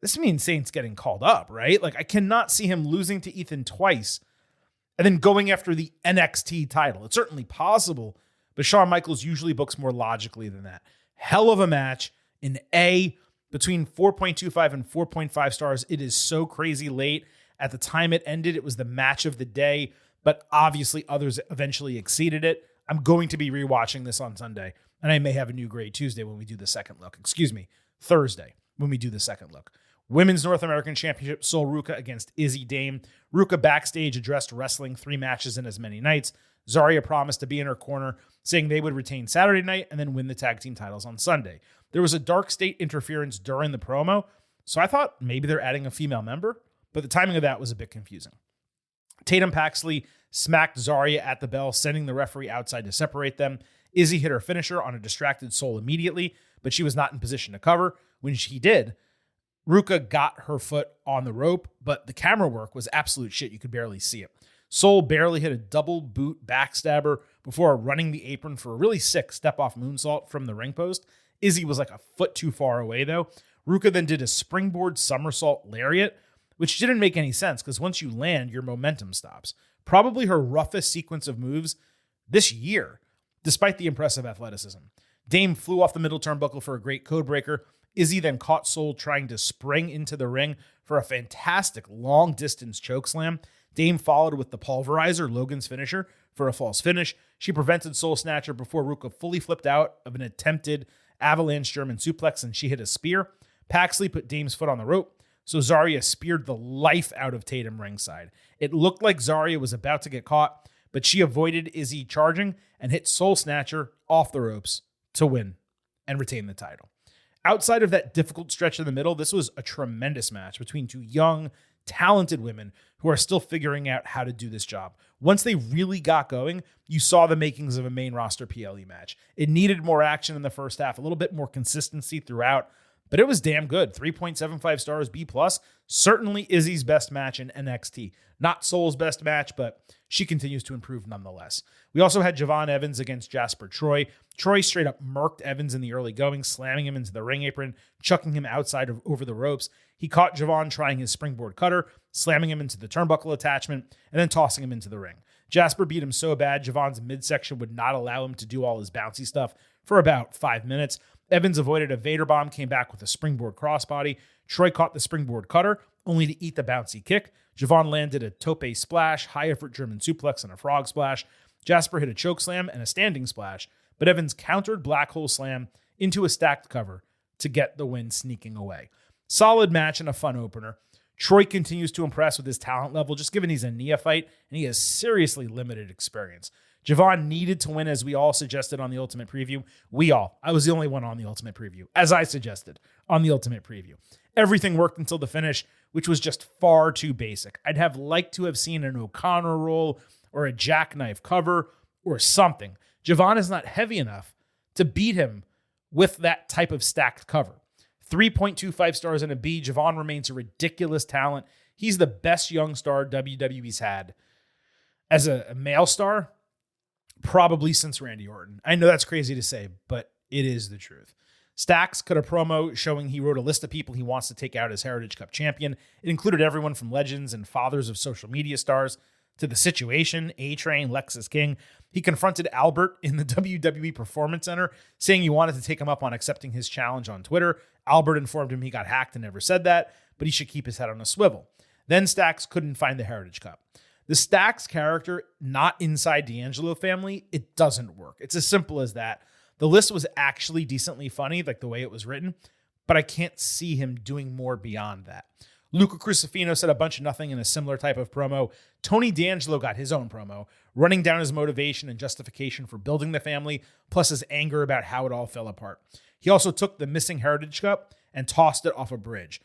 this means Saints getting called up, right? I cannot see him losing to Ethan twice and then going after the NXT title. It's certainly possible, but Shawn Michaels usually books more logically than that. Hell of a match, an A, between 4.25 and 4.5 stars. It is so crazy late. At the time it ended, it was the match of the day, but obviously others eventually exceeded it. I'm going to be rewatching this on Sunday, and I may have a new grade Tuesday when we do the second look. Thursday when we do the second look. Women's North American Championship, Sol Ruca against Izzy Dame. Ruca backstage addressed wrestling 3 matches in as many nights. Zarya promised to be in her corner, saying they would retain Saturday night and then win the tag team titles on Sunday. There was a Dark State interference during the promo, so I thought maybe they're adding a female member, but the timing of that was a bit confusing. Tatum Paxley smacked Zarya at the bell, sending the referee outside to separate them. Izzy hit her finisher on a distracted Sol immediately, but she was not in position to cover. When she did, Ruca got her foot on the rope, but the camera work was absolute shit. You could barely see it. Sol barely hit a double boot backstabber before running the apron for a really sick step-off moonsault from the ring post. Izzy was a foot too far away, though. Ruca then did a springboard somersault lariat, which didn't make any sense because once you land, your momentum stops. Probably her roughest sequence of moves this year, despite the impressive athleticism. Dame flew off the middle turnbuckle for a great codebreaker. Izzy then caught Sol trying to spring into the ring for a fantastic long-distance chokeslam. Dame followed with the pulverizer, Logan's finisher, for a false finish. She prevented Soul Snatcher before Ruca fully flipped out of an attempted avalanche German suplex, and she hit a spear. Paxley put Dame's foot on the rope, so Zarya speared the life out of Tatum ringside. It looked like Zarya was about to get caught, but she avoided Izzy charging and hit Soul Snatcher off the ropes to win and retain the title. Outside of that difficult stretch in the middle, this was a tremendous match between 2 young, talented women who are still figuring out how to do this job. Once they really got going, you saw the makings of a main roster PLE match. It needed more action in the first half, a little bit more consistency throughout, but it was damn good. 3.75 stars B+. Certainly Izzy's best match in NXT. Not Soul's best match, but she continues to improve nonetheless. We also had Javon Evans against Jasper Troy. Troy straight up murked Evans in the early going, slamming him into the ring apron, chucking him outside of over the ropes. He caught Javon trying his springboard cutter, slamming him into the turnbuckle attachment, and then tossing him into the ring. Jasper beat him so bad, Javon's midsection would not allow him to do all his bouncy stuff for about 5 minutes. Evans avoided a Vader bomb, came back with a springboard crossbody. Troy caught the springboard cutter, only to eat the bouncy kick. Javon landed a tope splash, high-effort German suplex, and a frog splash. Jasper hit a choke slam and a standing splash, but Evans countered black hole slam into a stacked cover to get the win, sneaking away. Solid match and a fun opener. Troy continues to impress with his talent level, just given he's a neophyte and he has seriously limited experience. Javon needed to win, as we all suggested on the Ultimate Preview. I was the only one on the Ultimate Preview, as I suggested on the Ultimate Preview. Everything worked until the finish, which was just far too basic. I'd have liked to have seen an O'Connor roll or a jackknife cover or something. Javon is not heavy enough to beat him with that type of stacked cover. 3.25 stars and a B. Javon remains a ridiculous talent. He's the best young star WWE's had as a male star, probably since Randy Orton. I know that's crazy to say, but it is the truth. Stacks cut a promo showing he wrote a list of people he wants to take out as Heritage Cup champion. It included everyone from legends and fathers of social media stars to The Situation, A-Train, Lexus King. He confronted Albert in the WWE Performance Center, saying he wanted to take him up on accepting his challenge on Twitter. Albert informed him he got hacked and never said that, but he should keep his head on a swivel. Then Stacks couldn't find the Heritage Cup. The Stacks character, not inside D'Angelo family, it doesn't work. It's as simple as that. The list was actually decently funny, like the way it was written, but I can't see him doing more beyond that. Luca Crucifino said a bunch of nothing in a similar type of promo. Tony D'Angelo got his own promo, running down his motivation and justification for building the family, plus his anger about how it all fell apart. He also took the missing Heritage Cup and tossed it off a bridge.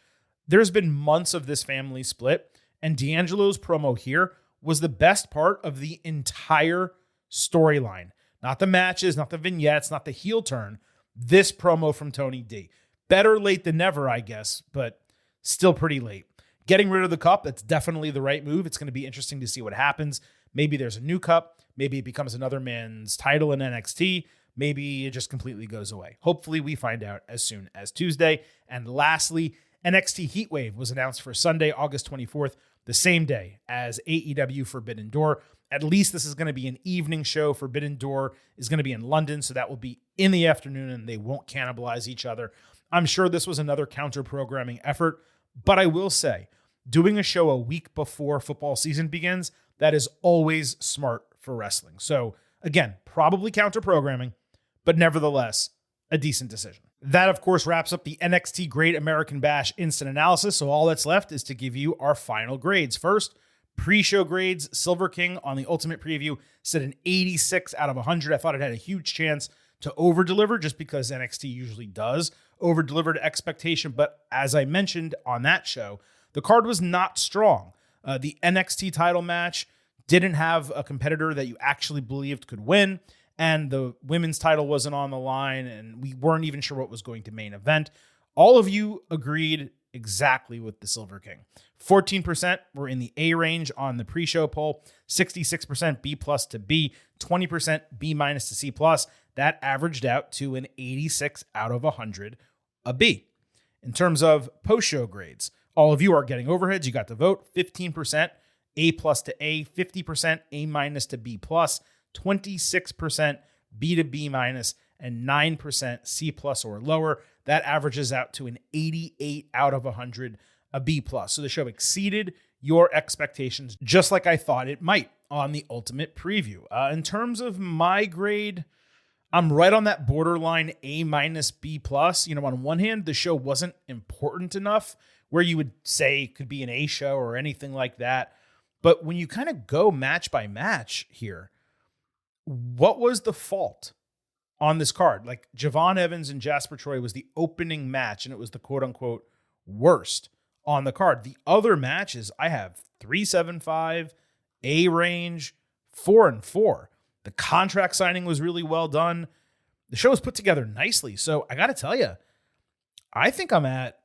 There's been months of this family split, and D'Angelo's promo here was the best part of the entire storyline. Not the matches, not the vignettes, not the heel turn. This promo from Tony D. Better late than never, I guess, but still pretty late. Getting rid of the cup, that's definitely the right move. It's going to be interesting to see what happens. Maybe there's a new cup. Maybe it becomes another man's title in NXT. Maybe it just completely goes away. Hopefully we find out as soon as Tuesday. And lastly, NXT Heatwave was announced for Sunday, August 24th, the same day as AEW Forbidden Door. At least this is going to be an evening show. Forbidden Door is going to be in London, so that will be in the afternoon and they won't cannibalize each other. I'm sure this was another counter-programming effort, but I will say, doing a show a week before football season begins, that is always smart for wrestling. So again, probably counter-programming, but nevertheless, a decent decision. That, of course, wraps up the NXT Great American Bash instant analysis, so all that's left is to give you our final grades. First, pre-show grades. Silver King on the Ultimate Preview said an 86 out of 100. I thought it had a huge chance to over-deliver just because NXT usually does over-deliver to expectation. But as I mentioned on that show, the card was not strong. The NXT title match didn't have a competitor that you actually believed could win, and the women's title wasn't on the line, and we weren't even sure what was going to main event. All of you agreed exactly with the Silver King. 14% were in the A range on the pre-show poll, 66% B plus to B, 20% B minus to C plus. That averaged out to an 86 out of 100, a B. In terms of post-show grades, all of you are getting overheads. You got to vote. 15% A plus to A, 50% A minus to B plus, 26% B to B minus, and 9% C plus or lower. That averages out to an 88 out of 100, a B plus. So the show exceeded your expectations, just like I thought it might on the Ultimate Preview. In terms of my grade, I'm right on that borderline A minus B plus. On one hand, the show wasn't important enough where you would say it could be an A show or anything like that. But when you kind of go match by match here, what was the fault on this card? Like, Javon Evans and Jasper Troy was the opening match, and it was the quote-unquote worst on the card. The other matches, I have 3-7-5, A range, 4-4. The contract signing was really well done. The show was put together nicely. So I got to tell you, I think I'm at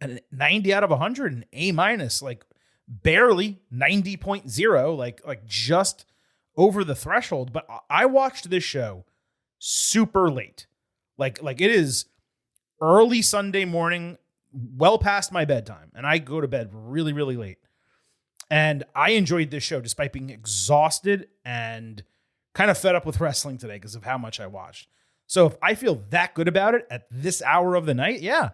a 90 out of 100, an A minus, like barely 90.0, like just over the threshold. But I watched this show super late. Like it is early Sunday morning, well past my bedtime. And I go to bed really, really late. And I enjoyed this show despite being exhausted and kind of fed up with wrestling today because of how much I watched. So if I feel that good about it at this hour of the night, yeah,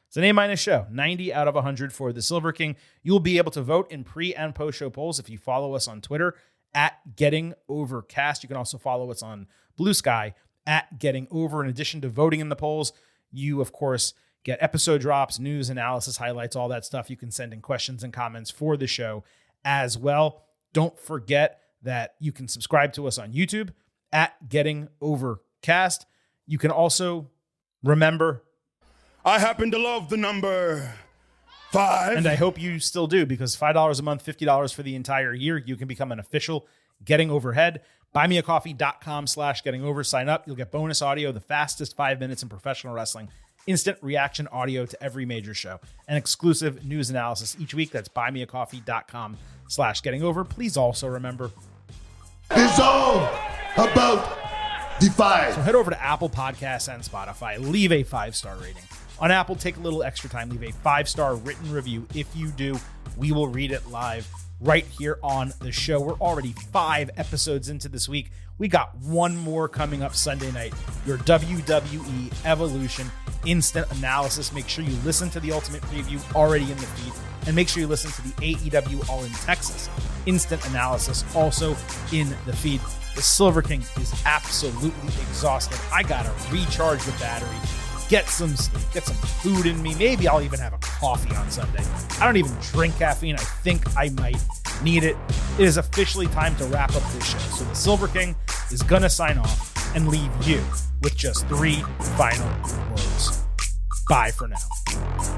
it's an A- show. 90 out of 100 for the Silver King. You'll be able to vote in pre and post show polls if you follow us on Twitter at Getting Overcast. You can also follow us on Blue Sky at Getting Over. In addition to voting in the polls, you, of course, get episode drops, news, analysis, highlights, all that stuff. You can send in questions and comments for the show as well. Don't forget that you can subscribe to us on YouTube at Getting Overcast. You can also remember, I happen to love the number 5. and I hope you still do, because $5 a month, $50 for the entire year, you can become an official Getting Overhead. BuyMeACoffee.com/Getting Over. Sign up. You'll get bonus audio, the fastest 5 minutes in professional wrestling, instant reaction audio to every major show, and exclusive news analysis each week. That's BuyMeACoffee.com/Getting Over. Please also remember, It's all about the five. so head over to Apple Podcasts and Spotify. Leave a 5-star rating. On Apple, take a little extra time. Leave a 5-star written review. If you do, we will read it live right here on the show. We're already 5 episodes into this week. We got one more coming up Sunday night. Your WWE Evolution instant analysis. Make sure you listen to the Ultimate Preview already in the feed. And make sure you listen to the AEW All in Texas instant analysis also in the feed. The Silver King is absolutely exhausted. I gotta recharge the battery, get some sleep, get some food in me. Maybe I'll even have a coffee on Sunday. I don't even drink caffeine. I think I might need it. It is officially time to wrap up this show. So the Silver King is gonna sign off and leave you with just 3 final words. Bye for now.